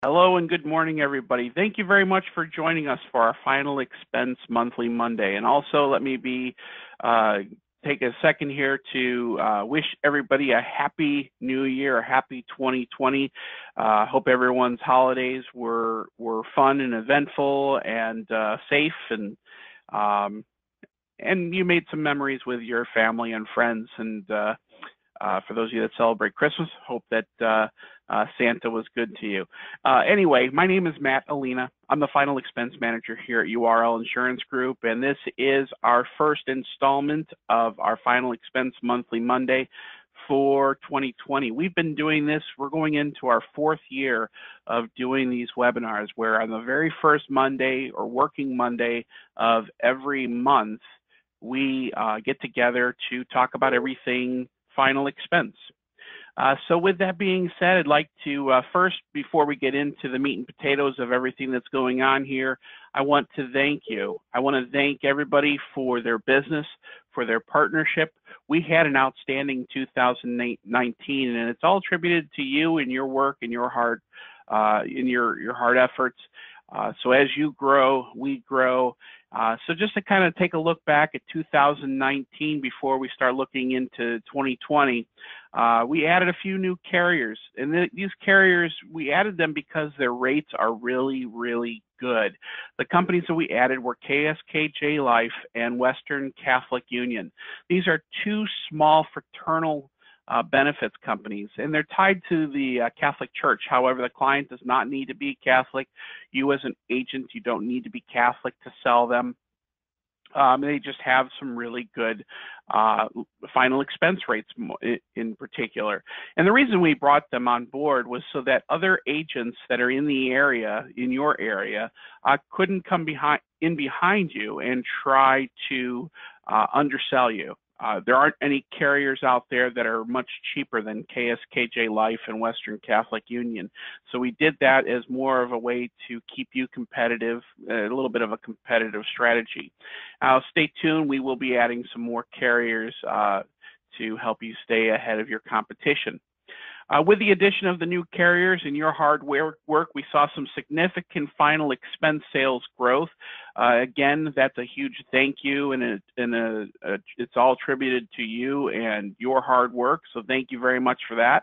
Hello and good morning, everybody. Thank you very much for joining us for our final expense monthly Monday. And also let me take a second here to wish everybody a happy new year, a happy 2020. Hope everyone's holidays were fun and eventful and safe, and you made some memories with your family and friends. And for those of you that celebrate Christmas, hope that Santa was good to you. Anyway, my name is Matt Alina. I'm the final expense manager here at URL Insurance Group, and this is our first installment of our final expense monthly Monday for 2020. We've been doing this, we're going into our fourth year of doing these webinars, where on the very first Monday or working Monday of every month, we get together to talk about everything final expense. So with that being said, I'd like to first, before we get into the meat and potatoes of everything that's going on here, I want to thank you. I want to thank everybody for their business, for their partnership. We had an outstanding 2019, and it's all attributed to you and your work and your hard efforts. So as you grow, we grow. So just to kind of take a look back at 2019 before we start looking into 2020, we added a few new carriers. And these carriers, we added them because their rates are really, really good. The companies that we added were KSKJ Life and Western Catholic Union. These are two small fraternal benefits companies, and they're tied to the Catholic Church. However, the client does not need to be Catholic. You as an agent, you don't need to be Catholic to sell them. They just have some really good final expense rates in particular. And the reason we brought them on board was so that other agents that are in the area, in your area, couldn't come behind you and try to undersell you. There aren't any carriers out there that are much cheaper than KSKJ Life and Western Catholic Union. So we did that as more of a way to keep you competitive, a little bit of a competitive strategy. Stay tuned. We will be adding some more carriers to help you stay ahead of your competition. With the addition of the new carriers and your hard work, we saw some significant final expense sales growth. Again, that's a huge thank you, and it's all attributed to you and your hard work, so thank you very much for that.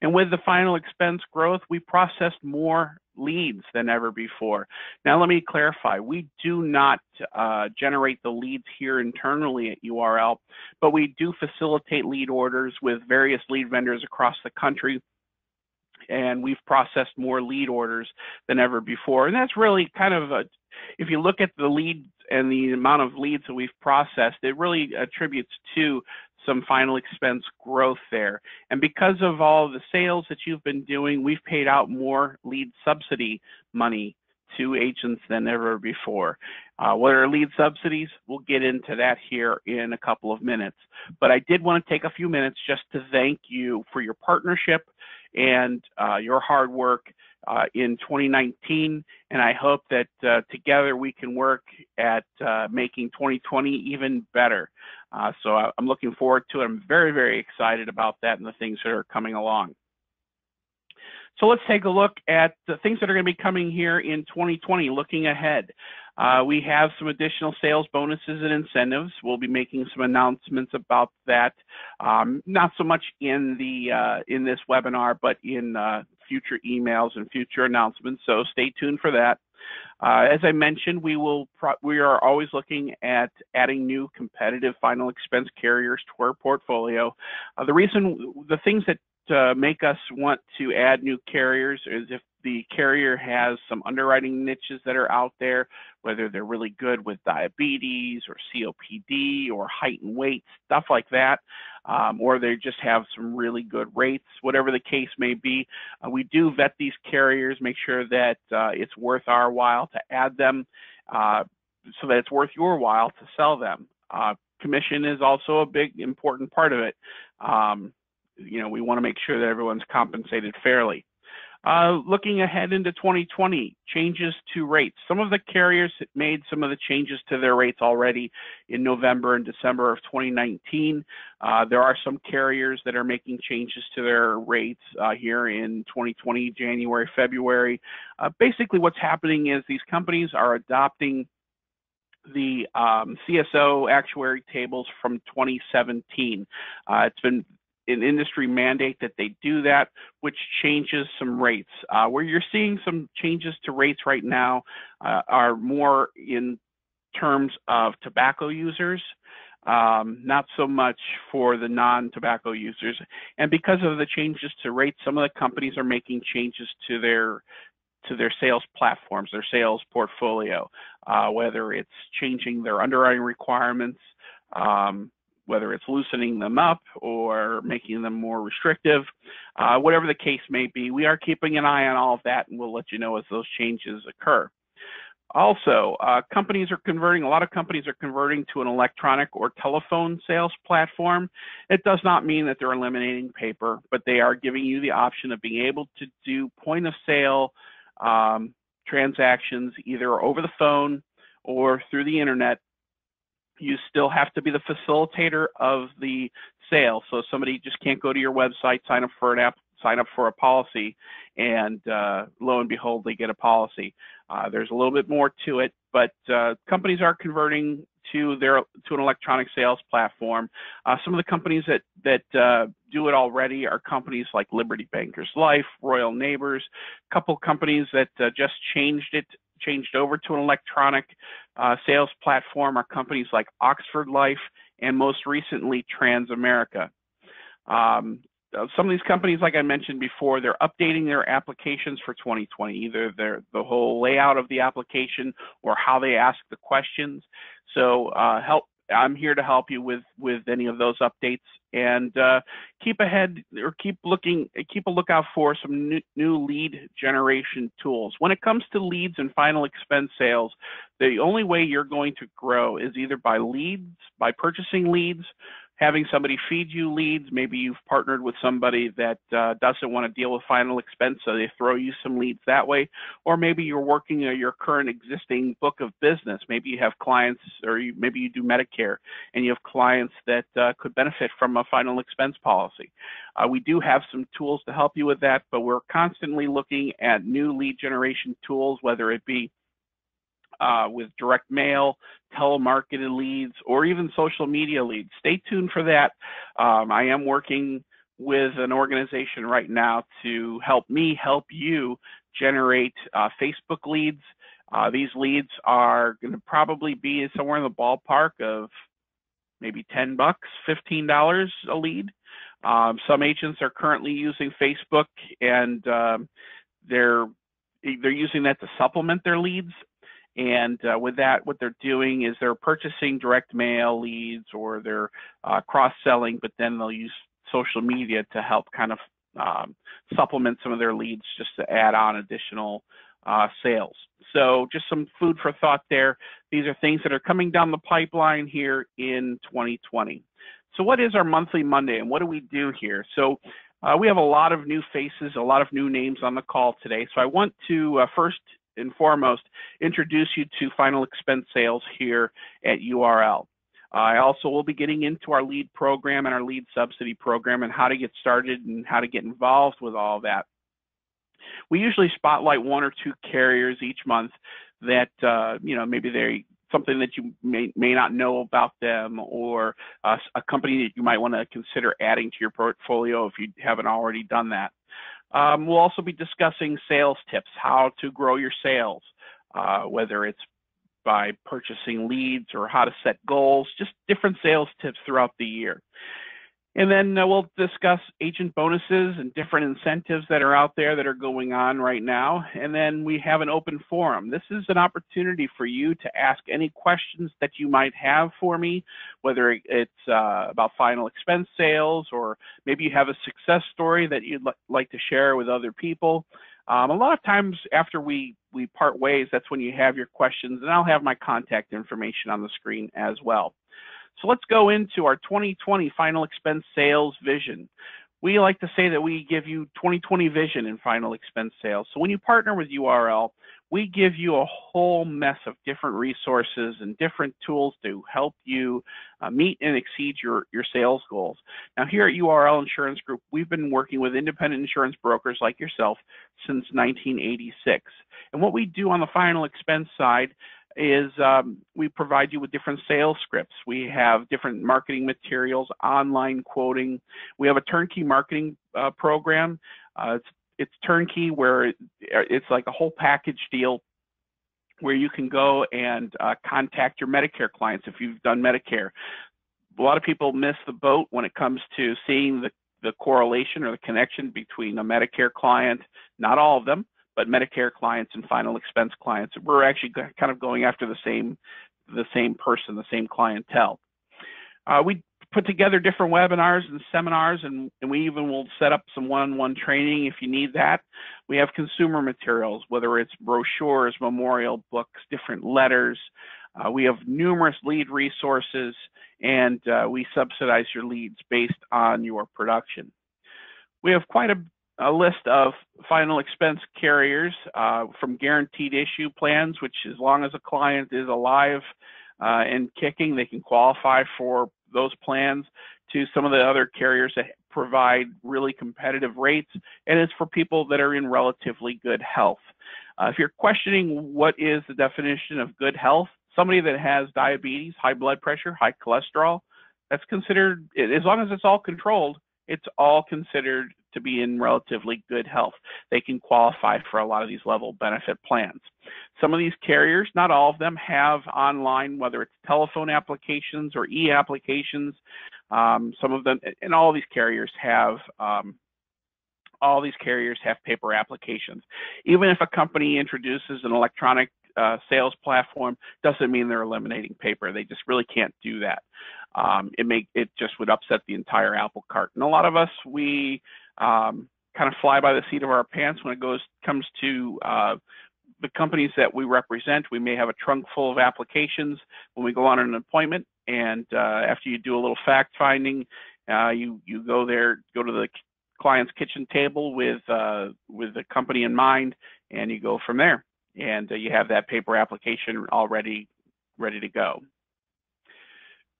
And with the final expense growth, we processed more leads than ever before. Now, let me clarify. We do not generate the leads here internally at URL, but we do facilitate lead orders with various lead vendors across the country, and we've processed more lead orders than ever before. And that's really kind of if you look at the leads and the amount of leads that we've processed, it really attributes to some final expense growth there. And because of all the sales that you've been doing, we've paid out more lead subsidy money to agents than ever before. What are lead subsidies? We'll get into that here in a couple of minutes. But I did want to take a few minutes just to thank you for your partnership and your hard work in 2019, and I hope that together we can work at making 2020 even better. So I'm looking forward to it. I'm very, very excited about that and the things that are coming along. So let's take a look at the things that are going to be coming here in 2020, looking ahead. We have some additional sales bonuses and incentives. We'll be making some announcements about that, not so much in this webinar, but in future emails and future announcements, so stay tuned for that. As I mentioned, we are always looking at adding new competitive final expense carriers to our portfolio. The things that make us want to add new carriers is if the carrier has some underwriting niches that are out there, whether they're really good with diabetes or COPD or height and weight, stuff like that, or they just have some really good rates, whatever the case may be. We do vet these carriers, make sure that it's worth our while to add them, so that it's worth your while to sell them. Commission is also a big, important part of it. We want to make sure that everyone's compensated fairly. Looking ahead into 2020, changes to rates. Some of the carriers made some of the changes to their rates already in November and December of 2019. There are some carriers that are making changes to their rates here in 2020, January, February. Basically, what's happening is these companies are adopting the CSO actuary tables from 2017. It's been an industry mandate that they do that, which changes some rates. Where you're seeing some changes to rates right now are more in terms of tobacco users, not so much for the non-tobacco users. And because of the changes to rates, some of the companies are making changes to their sales platforms, their sales portfolio, whether it's changing their underwriting requirements, whether it's loosening them up or making them more restrictive, whatever the case may be. We are keeping an eye on all of that, and we'll let you know as those changes occur. Also, a lot of companies are converting to an electronic or telephone sales platform. It does not mean that they're eliminating paper, but they are giving you the option of being able to do point of sale transactions either over the phone or through the internet. You still have to be the facilitator of the sale. So somebody just can't go to your website, sign up for a policy, and lo and behold, they get a policy. There's a little bit more to it, but companies are converting to an electronic sales platform. Some of the companies that do it already are companies like Liberty Bankers Life, Royal Neighbors. A couple companies that just changed over to an electronic sales platform are companies like Oxford Life and most recently Transamerica. Some of these companies, like I mentioned before, they're updating their applications for 2020, either the whole layout of the application or how they ask the questions. So I'm here to help you with any of those updates, and keep a lookout for some new lead generation tools. When it comes to leads and final expense sales, the only way you're going to grow is either by purchasing leads, having somebody feed you leads. Maybe you've partnered with somebody that doesn't want to deal with final expense, so they throw you some leads that way. Or maybe you're working your current existing book of business. Maybe you have clients, or maybe you do Medicare, and you have clients that could benefit from a final expense policy. We do have some tools to help you with that, but we're constantly looking at new lead generation tools, whether it be with direct mail, telemarketed leads, or even social media leads. Stay tuned for that. I am working with an organization right now to help you generate Facebook leads. These leads are going to probably be somewhere in the ballpark of maybe $10, $15 a lead. Some agents are currently using Facebook, and they're using that to supplement their leads. And with that, what they're doing is they're purchasing direct mail leads, or they're cross-selling, but then they'll use social media to help kind of supplement some of their leads, just to add on additional sales. So just some food for thought there. These are things that are coming down the pipeline here in 2020. So what is our monthly Monday, and what do we do here? So we have a lot of new faces, a lot of new names on the call today. So I want to first and foremost introduce you to final expense sales here at URL. I also will be getting into our lead program and our lead subsidy program, and how to get started and how to get involved with all that. We usually spotlight one or two carriers each month that maybe something that you may not know about them, or a company that you might want to consider adding to your portfolio if you haven't already done that. We'll also be discussing sales tips, how to grow your sales, whether it's by purchasing leads or how to set goals, just different sales tips throughout the year. And then we'll discuss agent bonuses and different incentives that are out there that are going on right now. And then we have an open forum. This is an opportunity for you to ask any questions that you might have for me, whether it's about final expense sales, or maybe you have a success story that you'd like to share with other people. A lot of times after we part ways, that's when you have your questions, and I'll have my contact information on the screen as well. So let's go into our 2020 final expense sales vision. We like to say that we give you 20/20 vision in final expense sales. So when you partner with URL, we give you a whole mess of different resources and different tools to help you meet and exceed your sales goals. Now here at URL Insurance Group, we've been working with independent insurance brokers like yourself since 1986. And what we do on the final expense side is we provide you with different sales scripts. We have different marketing materials, online quoting. We have a turnkey marketing program. It's turnkey, where it's like a whole package deal where you can go and contact your Medicare clients if you've done Medicare. A lot of people miss the boat when it comes to seeing the correlation or the connection between a Medicare client, not all of them, but Medicare clients and final expense clients. We're actually kind of going after the same person, the same clientele. We put together different webinars and seminars, and we even will set up some one-on-one training if you need that. We have consumer materials, whether it's brochures, memorial books, different letters. We have numerous lead resources, and we subsidize your leads based on your production. We have quite a list of final expense carriers, from guaranteed issue plans, which as long as a client is alive and kicking, they can qualify for those plans, to some of the other carriers that provide really competitive rates, and it's for people that are in relatively good health. If you're questioning what is the definition of good health, somebody that has diabetes, high blood pressure, high cholesterol, that's considered, as long as it's all controlled, it's all considered to be in relatively good health. They can qualify for a lot of these level benefit plans. Some of these carriers, not all of them, have online, whether it's telephone applications or e-applications. Some of them, and all these carriers have paper applications. Even if a company introduces an electronic sales platform, doesn't mean they're eliminating paper. They just really can't do that. It just would upset the entire apple cart. And a lot of us, we kind of fly by the seat of our pants when it comes to the companies that we represent. We may have a trunk full of applications when we go on an appointment, and after you do a little fact finding, you go to the client's kitchen table with the company in mind, and you go from there. And you have that paper application already ready to go.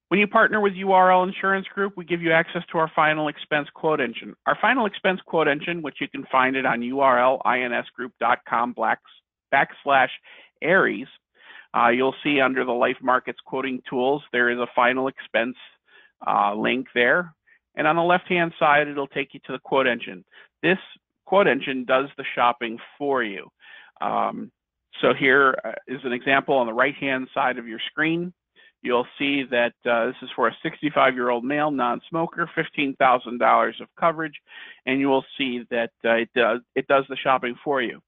When you partner with URL Insurance Group, we give you access to our final expense quote engine. Our final expense quote engine, which you can find it on urlinsgroup.com/Aries, you'll see under the Life Markets Quoting Tools, there is a final expense link there. And on the left-hand side, it'll take you to the quote engine. This quote engine does the shopping for you. So here is an example on the right-hand side of your screen. You'll see that this is for a 65-year-old male, non-smoker, $15,000 of coverage, and you will see that it does the shopping for you.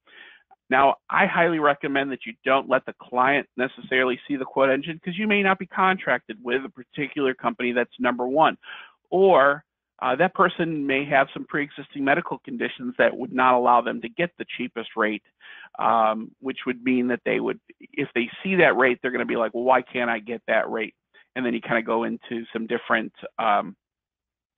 Now, I highly recommend that you don't let the client necessarily see the quote engine, because you may not be contracted with a particular company that's number one, or that person may have some pre-existing medical conditions that would not allow them to get the cheapest rate, which would mean that they would, if they see that rate, they're going to be like, well, why can't I get that rate? And then you kind of go into some different,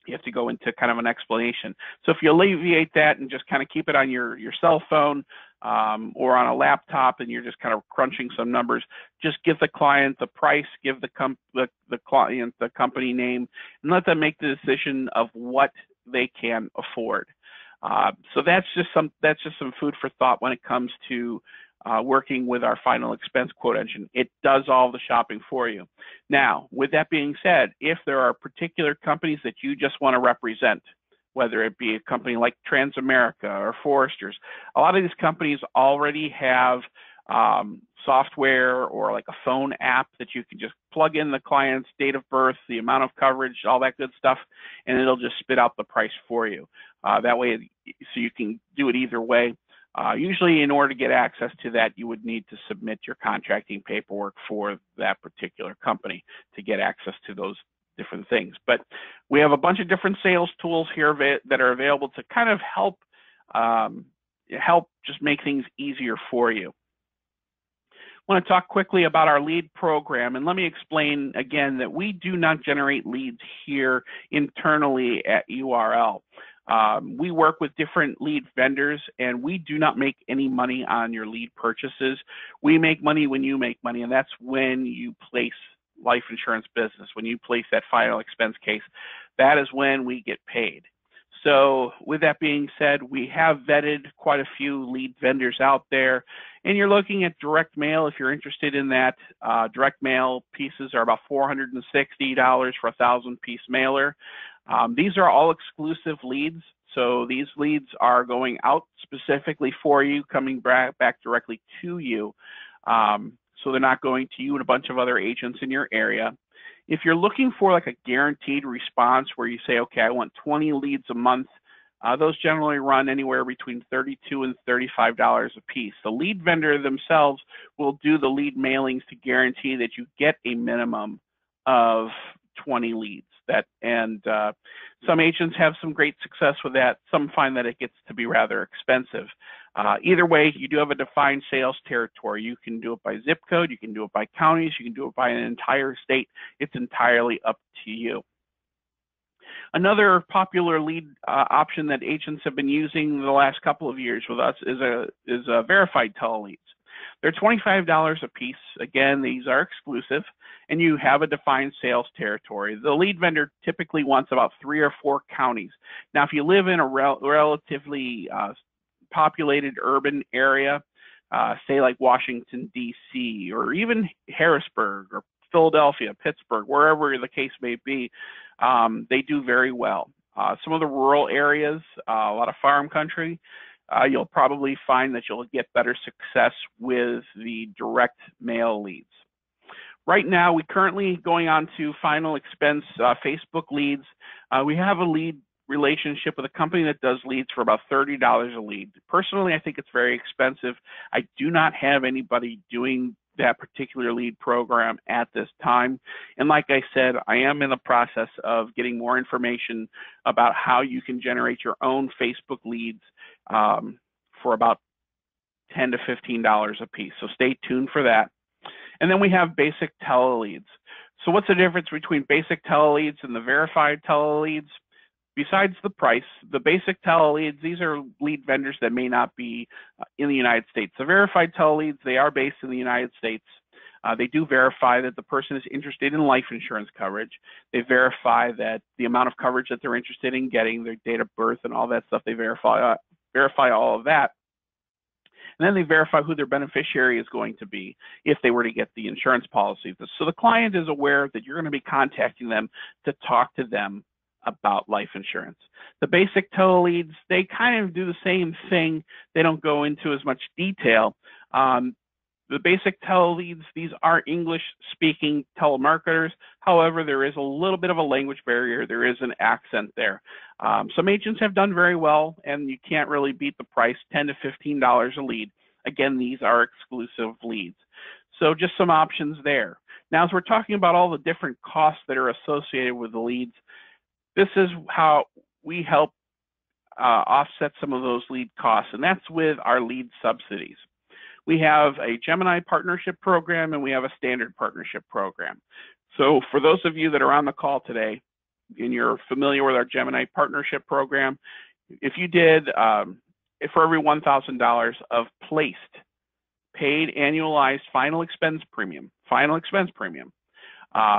you have to go into kind of an explanation. So if you alleviate that and just kind of keep it on your cell phone or on a laptop, and you're just kind of crunching some numbers, just give the client the price, give the client the company name, and let them make the decision of what they can afford. So that's just some food for thought when it comes to working with our final expense quote engine. It does all the shopping for you. Now, with that being said, if there are particular companies that you just want to represent, whether it be a company like Transamerica or Foresters, a lot of these companies already have software or like a phone app that you can just plug in the client's date of birth, the amount of coverage, all that good stuff, and it'll just spit out the price for you. That way, so you can do it either way. Usually, in order to get access to that, you would need to submit your contracting paperwork for that particular company to get access to those different things. But we have a bunch of different sales tools here that are available to kind of help just make things easier for you. I want to talk quickly about our lead program, and let me explain again that we do not generate leads here internally at URL. We work with different lead vendors, and we do not make any money on your lead purchases. We make money when you make money, and that's when you place life insurance business, when you place that final expense case. That is when we get paid. So with that being said, we have vetted quite a few lead vendors out there, and you're looking at direct mail if you're interested in that. Direct mail pieces are about $460 for a 1,000-piece mailer. These are all exclusive leads, so these leads are going out specifically for you, coming back directly to you. So they're not going to you and a bunch of other agents in your area. If you're looking for like a guaranteed response where you say, okay, I want 20 leads a month, those generally run anywhere between $32 and $35 a piece. The lead vendor themselves will do the lead mailings to guarantee that you get a minimum of 20 leads. Some agents have some great success with that. Some find that it gets to be rather expensive. Either way, you do have a defined sales territory. You can do it by zip code, you can do it by counties, you can do it by an entire state. It's entirely up to you. Another popular lead option that agents have been using the last couple of years with us is verified teleleads. They're $25 a piece. Again, these are exclusive, and you have a defined sales territory. The lead vendor typically wants about 3 or 4 counties. Now, if you live in a relatively populated urban area, say like Washington, D.C., or even Harrisburg or Philadelphia, Pittsburgh, wherever the case may be, they do very well. Some of the rural areas, a lot of farm country, you'll probably find that you'll get better success with the direct mail leads. Right now, we're currently going on to final expense Facebook leads. We have a lead relationship with a company that does leads for about $30 a lead. Personally, I think it's very expensive. I do not have anybody doing that particular lead program at this time. And like I said, I am in the process of getting more information about how you can generate your own Facebook leads for about $10 to $15 a piece. So stay tuned for that. And then we have basic teleleads. So what's the difference between basic teleleads and the verified teleleads? Besides the price, the basic teleleads, these are lead vendors that may not be in the United States. The verified teleleads, they are based in the United States. They do verify that the person is interested in life insurance coverage. They verify that the amount of coverage that they're interested in getting, their date of birth and all that stuff, they verify all of that. And then they verify who their beneficiary is going to be if they were to get the insurance policy. So the client is aware that you're going to be contacting them to talk to them about life insurance. The basic teleleads, they kind of do the same thing. They don't go into as much detail. The basic teleleads, these are English-speaking telemarketers. However, there is a little bit of a language barrier. There is an accent there. Some agents have done very well, and you can't really beat the price, $10 to $15 a lead. Again, these are exclusive leads. So just some options there. Now, as we're talking about all the different costs that are associated with the leads, this is how we help offset some of those lead costs, and that's with our lead subsidies. We have a Gemini partnership program, and we have a standard partnership program. So for those of you that are on the call today, and you're familiar with our Gemini partnership program, if you did, for every $1,000 of placed, paid annualized final expense premium,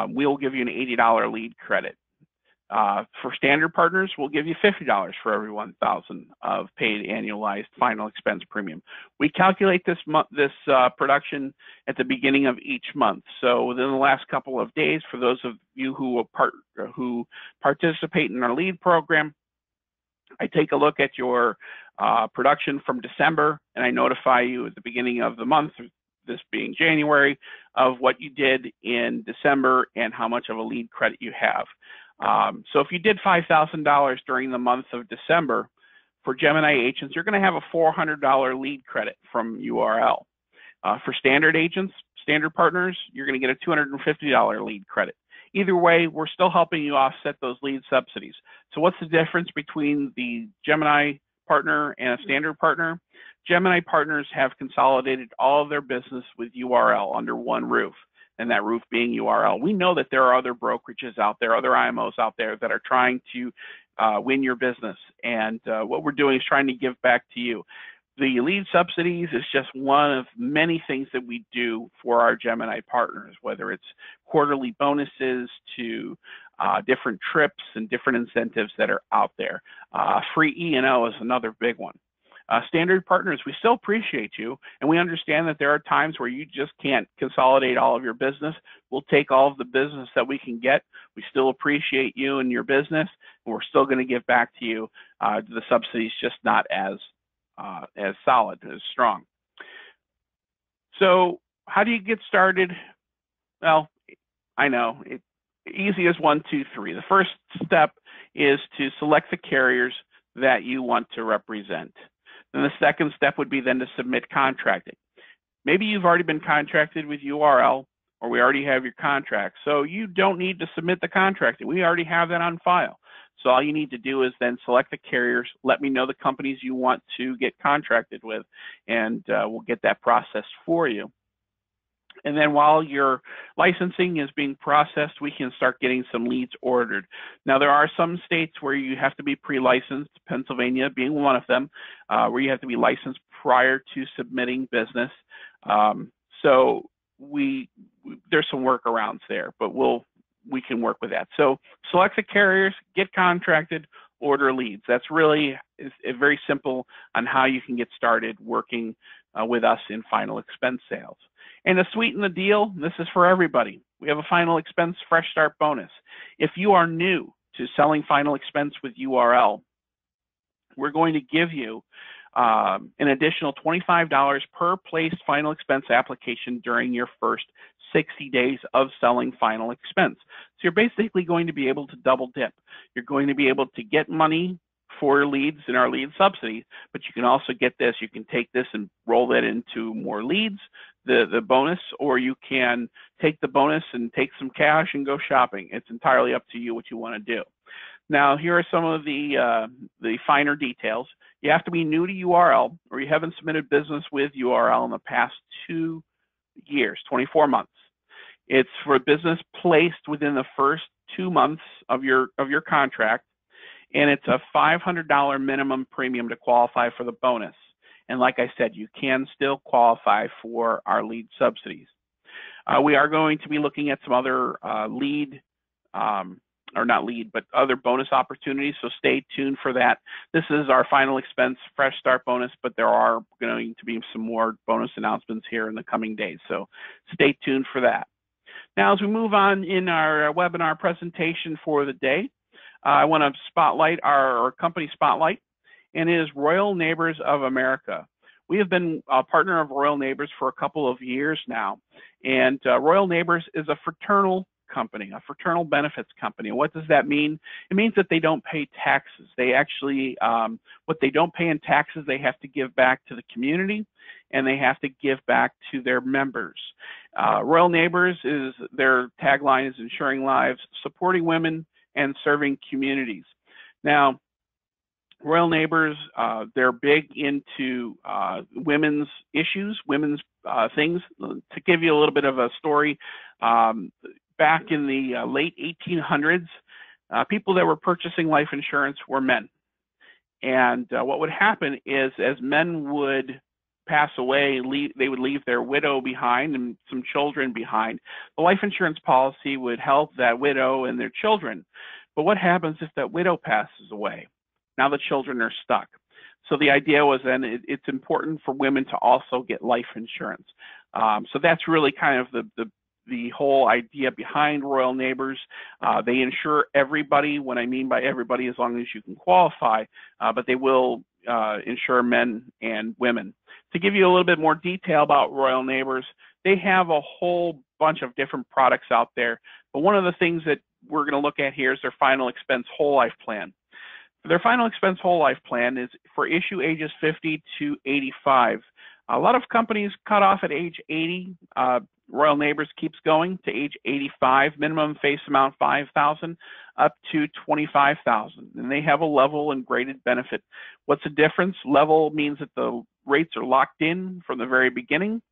we'll give you an $80 lead credit. For standard partners, we'll give you $50 for every $1,000 of paid annualized final expense premium. We calculate this production at the beginning of each month. So within the last couple of days, for those of you who participate in our lead program, I take a look at your production from December, and I notify you at the beginning of the month, this being January, of what you did in December and how much of a lead credit you have. So if you did $5,000 during the month of December, for Gemini agents, you're going to have a $400 lead credit from URL. For standard agents, standard partners, you're going to get a $250 lead credit. Either way, we're still helping you offset those lead subsidies. So what's the difference between the Gemini partner and a standard partner? Gemini partners have consolidated all of their business with URL under one roof. and that roof being URL. We know that there are other brokerages out there, other IMOs out there that are trying to win your business, and what we're doing is trying to give back to you. The lead subsidies is just one of many things that we do for our Gemini partners, whether it's quarterly bonuses to different trips and different incentives that are out there. Free E&O is another big one. Standard partners, we still appreciate you, and we understand that there are times where you just can't consolidate all of your business. We'll take all of the business that we can get. We still appreciate you and your business, and we're still going to give back to you. The subsidies just not as solid, as strong. So how do you get started? Well, I know, easy as 1, 2, 3. The first step is to select the carriers that you want to represent. Then the second step would be then to submit contracting. Maybe you've already been contracted with URL, or we already have your contract, so you don't need to submit the contracting. We already have that on file. So all you need to do is then select the carriers, let me know the companies you want to get contracted with, and we'll get that processed for you. And then while your licensing is being processed, we can start getting some leads ordered. Now, there are some states where you have to be pre-licensed, Pennsylvania being one of them, where you have to be licensed prior to submitting business. So there's some workarounds there, but we can work with that. So select the carriers, get contracted, order leads. That's really very simple on how you can get started working with us in final expense sales. And to sweeten the deal, this is for everybody. We have a final expense fresh start bonus. If you are new to selling final expense with URL, we're going to give you an additional $25 per placed final expense application during your first 60 days of selling final expense. So you're basically going to be able to double dip. You're going to be able to get money for leads in our lead subsidy, but you can also get this. You can take this and roll that into more leads, the bonus, or you can take the bonus and take some cash and go shopping. It's entirely up to you what you want to do. Now, here are some of the finer details. You have to be new to URL, or you haven't submitted business with URL in the past 2 years, 24 months. It's for business placed within the first 2 months of your contract, and it's a $500 minimum premium to qualify for the bonus. And like I said, you can still qualify for our lead subsidies. We are going to be looking at some other other bonus opportunities, so stay tuned for that. This is our final expense fresh start bonus, but there are going to be some more bonus announcements here in the coming days, so stay tuned for that. Now, as we move on in our webinar presentation for the day, I want to spotlight our company spotlight, and it is Royal Neighbors of America. We have been a partner of Royal Neighbors for a couple of years now, and Royal Neighbors is a fraternal company, a fraternal benefits company. What does that mean? It means that they don't pay taxes. They actually, what they don't pay in taxes, they have to give back to the community, and they have to give back to their members. Royal Neighbors, their tagline is ensuring lives, supporting women, and serving communities. Now, Royal Neighbors, they're big into women's issues, women's things. To give you a little bit of a story, back in the late 1800s, people that were purchasing life insurance were men. And what would happen is, as men would pass away, they would leave their widow behind and some children behind. The life insurance policy would help that widow and their children. But what happens if that widow passes away? Now the children are stuck. So the idea was then it's important for women to also get life insurance. So that's really kind of the whole idea behind Royal Neighbors. They insure everybody. What I mean by everybody, as long as you can qualify, but they will insure men and women. To give you a little bit more detail about Royal Neighbors, they have a whole bunch of different products out there. But one of the things that we're going to look at here is their final expense whole life plan. Their final expense whole life plan is for issue ages 50 to 85. A lot of companies cut off at age 80. Royal Neighbors keeps going to age 85, minimum face amount $5,000 up to $25,000, and they have a level and graded benefit. What's the difference? Level means that the rates are locked in from the very beginning,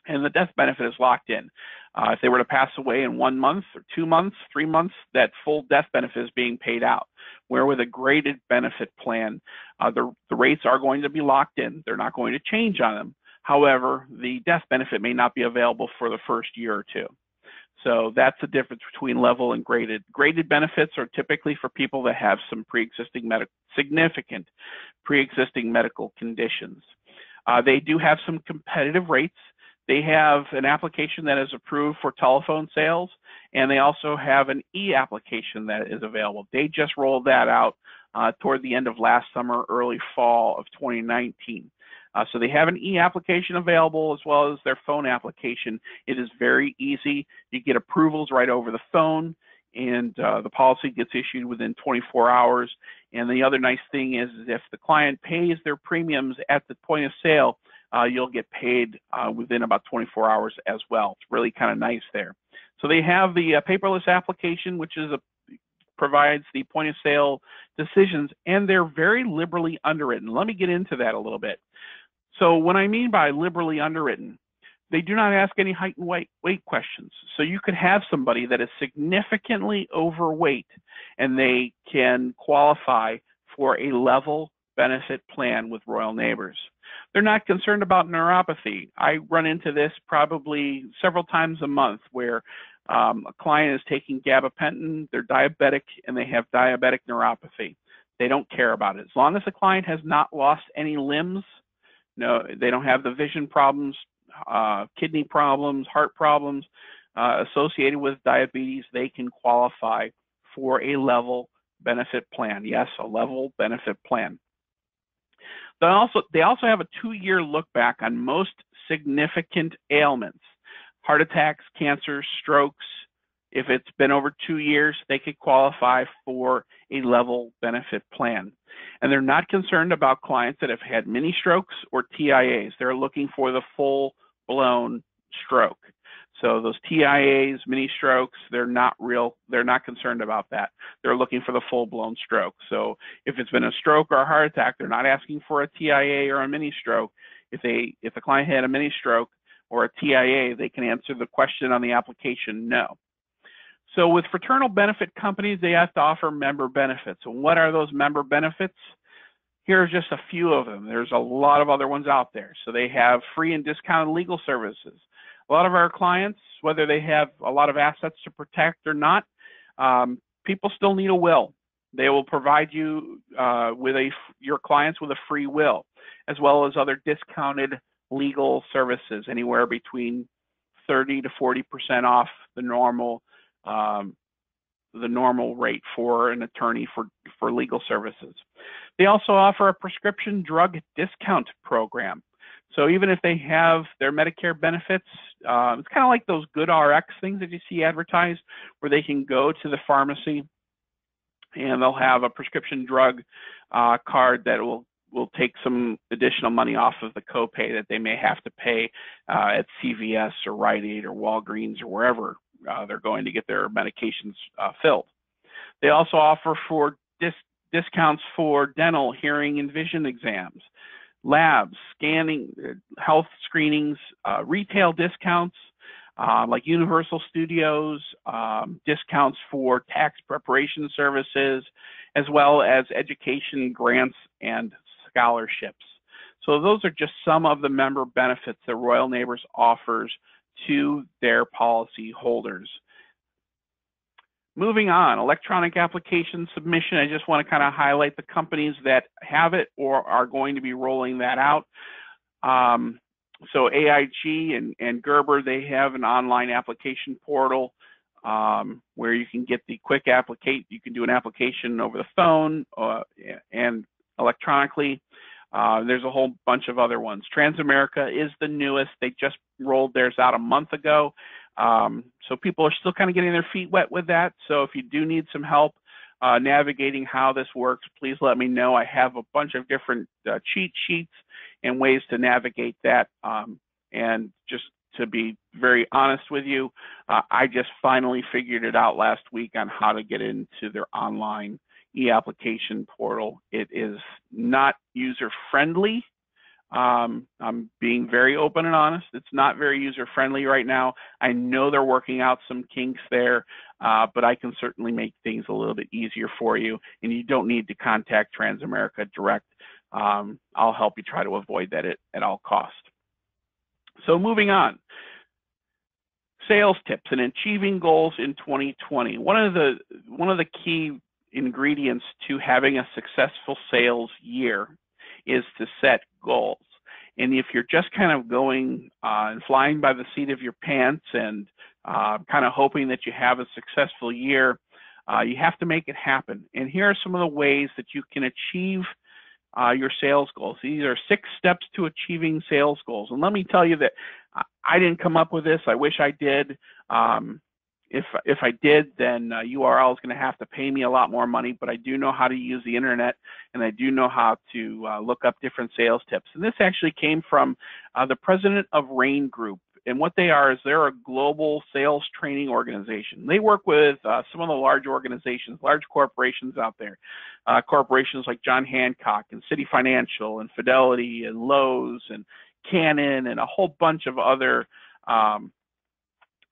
and the death benefit is locked in. If they were to pass away in 1 month or 2 months, 3 months, that full death benefit is being paid out. Where with a graded benefit plan, the rates are going to be locked in. They're not going to change on them. However, the death benefit may not be available for the first year or two. So that's the difference between level and graded. Graded benefits are typically for people that have some significant pre-existing medical conditions. They do have some competitive rates. They have an application that is approved for telephone sales, and they also have an e-application that is available. They just rolled that out toward the end of last summer, early fall of 2019. So they have an e-application available as well as their phone application. It is very easy. You get approvals right over the phone, and the policy gets issued within 24 hours. And the other nice thing is if the client pays their premiums at the point of sale, you'll get paid within about 24 hours as well. It's really kind of nice there. So they have the paperless application, which is provides the point of sale decisions, and they're very liberally underwritten. Let me get into that a little bit. So what I mean by liberally underwritten, they do not ask any height and weight questions. So you could have somebody that is significantly overweight and they can qualify for a level benefit plan with Royal Neighbors. They're not concerned about neuropathy. I run into this probably several times a month where a client is taking gabapentin, they're diabetic, and they have diabetic neuropathy. They don't care about it. As long as the client has not lost any limbs, no, they don't have the vision problems, kidney problems, heart problems associated with diabetes, they can qualify for a level benefit plan. Yes, a level benefit plan. They also have a 2-year look back on most significant ailments, heart attacks, cancers, strokes. If it's been over 2 years, they could qualify for a level benefit plan. And they're not concerned about clients that have had mini strokes or TIAs. They're looking for the full-blown stroke. So those TIAs, mini strokes, they're not concerned about that. They're looking for the full-blown stroke. So if it's been a stroke or a heart attack, they're not asking for a TIA or a mini stroke. If the client had a mini stroke or a TIA, they can answer the question on the application, no. So with fraternal benefit companies, they have to offer member benefits. And what are those member benefits? Here are just a few of them. There's a lot of other ones out there. So they have free and discounted legal services. A lot of our clients, whether they have a lot of assets to protect or not, people still need a will. They will provide you your clients with a free will, as well as other discounted legal services, anywhere between 30 to 40% off the normal rate for an attorney for legal services. They also offer a prescription drug discount program. So even if they have their Medicare benefits, it's kind of like those good RX things that you see advertised, where they can go to the pharmacy and they'll have a prescription drug card that will take some additional money off of the copay that they may have to pay at CVS or Rite Aid or Walgreens or wherever they're going to get their medications filled. They also offer for discounts for dental, hearing, and vision exams, labs, scanning, health screenings, retail discounts like Universal Studios, discounts for tax preparation services, as well as education grants and scholarships. So those are just some of the member benefits that Royal Neighbors offers to their policy holders. Moving on, electronic application submission. I just want to kind of highlight the companies that have it or are going to be rolling that out. So AIG and Gerber, they have an online application portal where you can get the quick application. You can do an application over the phone and electronically. There's a whole bunch of other ones. Transamerica is the newest. They just rolled theirs out a month ago. So people are still kind of getting their feet wet with that. So if you do need some help navigating how this works, please let me know. I have a bunch of different cheat sheets and ways to navigate that. And just to be very honest with you, I just finally figured it out last week on how to get into their online e-application portal. It is not user-friendly. I'm being very open and honest. It's not very user-friendly right now. I know they're working out some kinks there, but I can certainly make things a little bit easier for you, and you don't need to contact Transamerica direct. I'll help you try to avoid that at all costs. So moving on. Sales tips and achieving goals in 2020. One of the key ingredients to having a successful sales year is to set goals. And if you're just kind of going and flying by the seat of your pants and kind of hoping that you have a successful year, you have to make it happen. And here are some of the ways that you can achieve your sales goals. These are 6 steps to achieving sales goals. And let me tell you that I didn't come up with this. I wish I did. If I did, then URL is going to have to pay me a lot more money, but I do know how to use the internet, and I do know how to look up different sales tips. And this actually came from the president of Rain Group. And what they are is they're a global sales training organization. They work with some of the large organizations, large corporations out there, corporations like John Hancock and Citi Financial and Fidelity and Lowe's and Canon and a whole bunch of other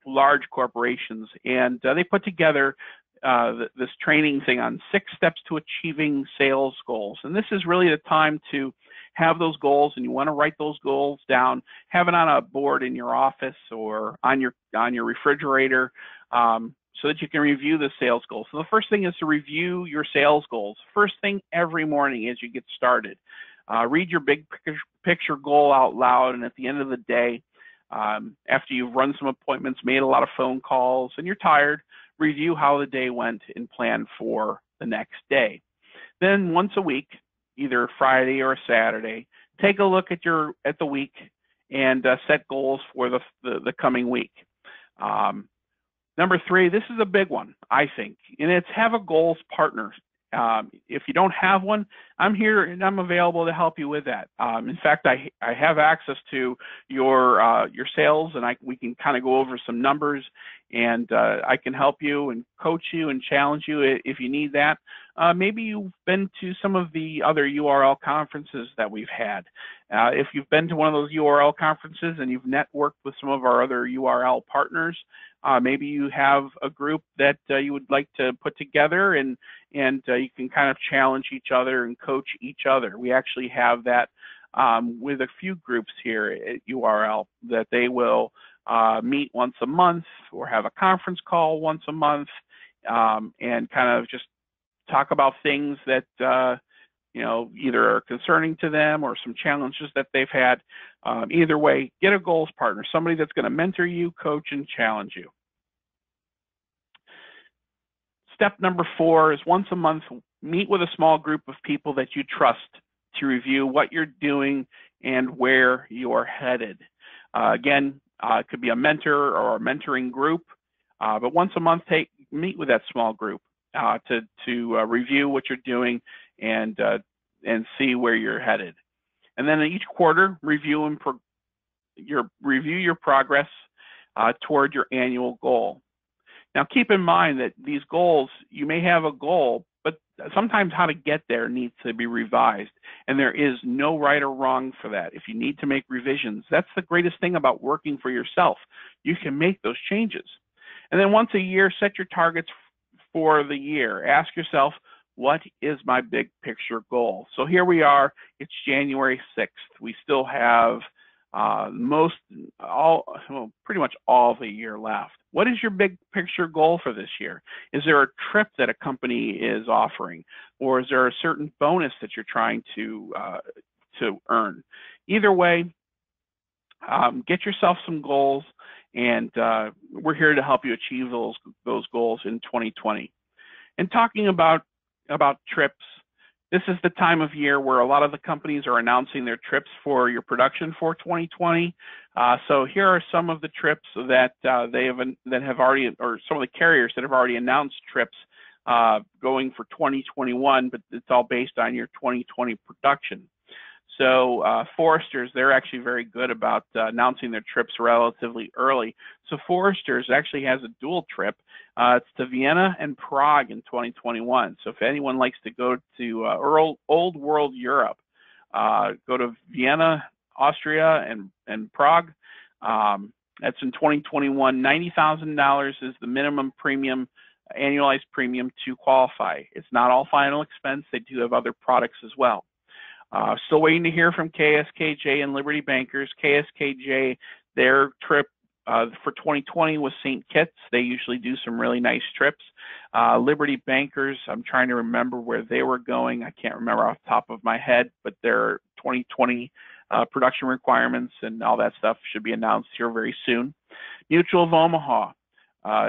large corporations. And they put together this training thing on 6 steps to achieving sales goals. And this is really the time to have those goals, and you want to write those goals down, have it on a board in your office or on your refrigerator, so that you can review the sales goals. So the first thing is to review your sales goals. First thing every morning as you get started. Read your big picture goal out loud, and at the end of the day, after you've run some appointments, made a lot of phone calls, and you're tired, review how the day went and plan for the next day. Then once a week, either Friday or Saturday, take a look at the week and set goals for the coming week. Number 3, this is a big one, I think, and it's have a goals partner. If you don't have one, I'm here and I'm available to help you with that. In fact, I have access to your sales, and we can kind of go over some numbers, and I can help you and coach you and challenge you if you need that. Maybe you've been to some of the other URL conferences that we've had. If you've been to one of those URL conferences and you've networked with some of our other URL partners, maybe you have a group that you would like to put together, and you can kind of challenge each other and coach each other. We actually have that with a few groups here at URL, that they will meet once a month or have a conference call once a month, and kind of just talk about things that either are concerning to them or some challenges that they've had. Either way, get a goals partner, somebody that's going to mentor you, coach, and challenge you. Step number 4 is once a month, meet with a small group of people that you trust to review what you're doing and where you're headed. Again, it could be a mentor or a mentoring group, but once a month, meet with that small group to review what you're doing and see where you're headed. And then each quarter, review your progress toward your annual goal. Now, keep in mind that these goals, you may have a goal, but sometimes how to get there needs to be revised, and there is no right or wrong for that. If you need to make revisions, that's the greatest thing about working for yourself. You can make those changes. And then once a year, set your targets for the year. Ask yourself, what is my big picture goal? So here we are, it's January 6th. We still have pretty much all the year left. What is your big picture goal for this year? Is there a trip that a company is offering, or is there a certain bonus that you're trying to earn? Either way, get yourself some goals, and we're here to help you achieve those goals in 2020. And talking about trips, this is the time of year where a lot of the companies are announcing their trips for your production for 2020. So here are some of the trips that have already, or some of the carriers that have already announced trips going for 2021, but it's all based on your 2020 production. So Forrester's, they're actually very good about announcing their trips relatively early. So Forrester's actually has a dual trip. It's to Vienna and Prague in 2021. So if anyone likes to go to Old World Europe, Go to Vienna, Austria, and Prague. That's in 2021. $90,000 is the minimum premium, annualized premium to qualify. It's not all final expense. They do have other products as well. Still waiting to hear from KSKJ and Liberty Bankers. KSKJ, their trip for 2020 was St. Kitts. They usually do some really nice trips. Liberty Bankers, I'm trying to remember where they were going. I can't remember off the top of my head, but their 2020 production requirements and all that stuff should be announced here very soon. Mutual of Omaha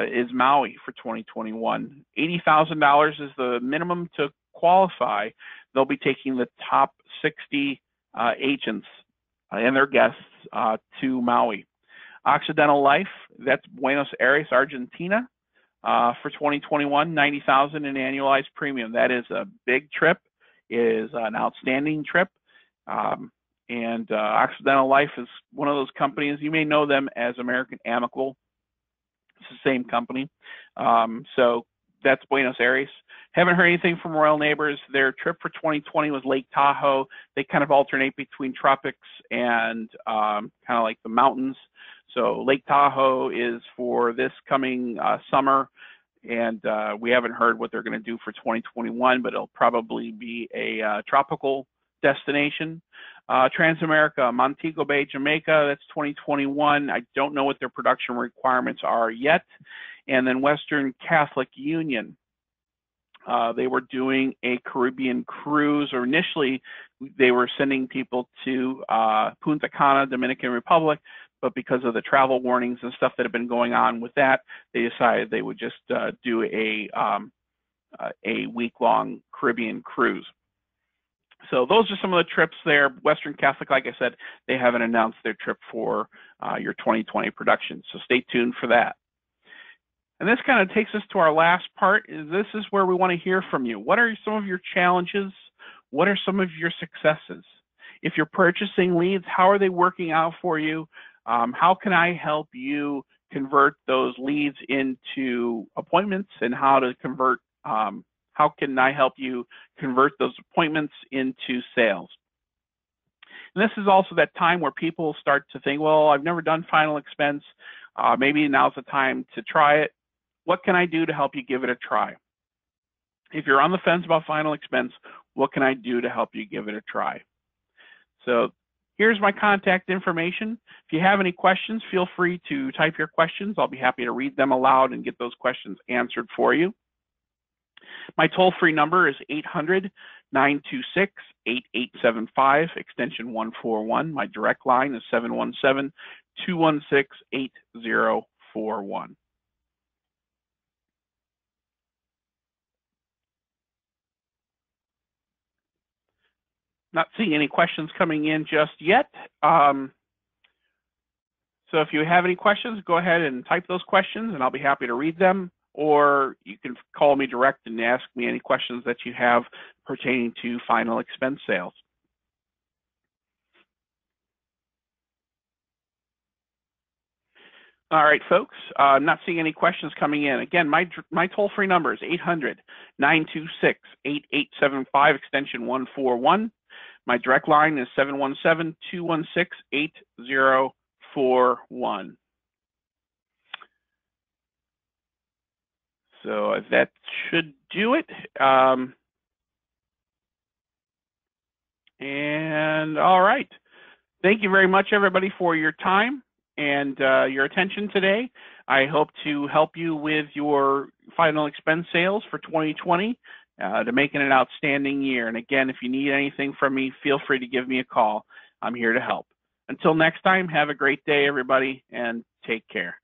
is Maui for 2021. $80,000 is the minimum to qualify. They'll be taking the top 60 agents and their guests to Maui. Occidental Life, that's Buenos Aires, Argentina, for 2021, $90,000 in annualized premium. That is a big trip. It is an outstanding trip. And Occidental Life is one of those companies, you may know them as American Amicable. It's the same company. So that's Buenos Aires. Haven't heard anything from Royal Neighbors. Their trip for 2020 was Lake Tahoe. They kind of alternate between tropics and kind of like the mountains. So Lake Tahoe is for this coming summer, and we haven't heard what they're going to do for 2021, but it'll probably be a tropical destination. Transamerica, Montego Bay, Jamaica, that's 2021. I don't know what their production requirements are yet. And then Western Catholic Union, they were doing a Caribbean cruise, or initially they were sending people to Punta Cana, Dominican Republic, but because of the travel warnings and stuff that have been going on with that, they decided they would just do a week-long Caribbean cruise. So those are some of the trips there. Western Catholic, like I said, they haven't announced their trip for your 2020 production, so stay tuned for that. And this kind of takes us to our last part. This is where we want to hear from you. What are some of your challenges? What are some of your successes? If you're purchasing leads, how are they working out for you? How can I help you convert those leads into appointments, and how to convert, how can I help you convert those appointments into sales? And this is also that time where people start to think, well, I've never done final expense. Maybe now's the time to try it. What can I do to help you give it a try? If you're on the fence about final expense, what can I do to help you give it a try? So here's my contact information. If you have any questions, feel free to type your questions. I'll be happy to read them aloud and get those questions answered for you. My toll-free number is 800-926-8875, extension 141. My direct line is 717-216-8041. Not seeing any questions coming in just yet. So if you have any questions, go ahead and type those questions and I'll be happy to read them, or you can call me direct and ask me any questions that you have pertaining to final expense sales. All right, folks, I'm not seeing any questions coming in. Again, my toll-free number is 800-926-8875, extension 141. My direct line is 717-216-8041. So that should do it. And all right. Thank you very much, everybody, for your time and your attention today. I hope to help you with your final expense sales for 2020 to make it an outstanding year. And again, if you need anything from me, feel free to give me a call. I'm here to help. Until next time, have a great day, everybody, and take care.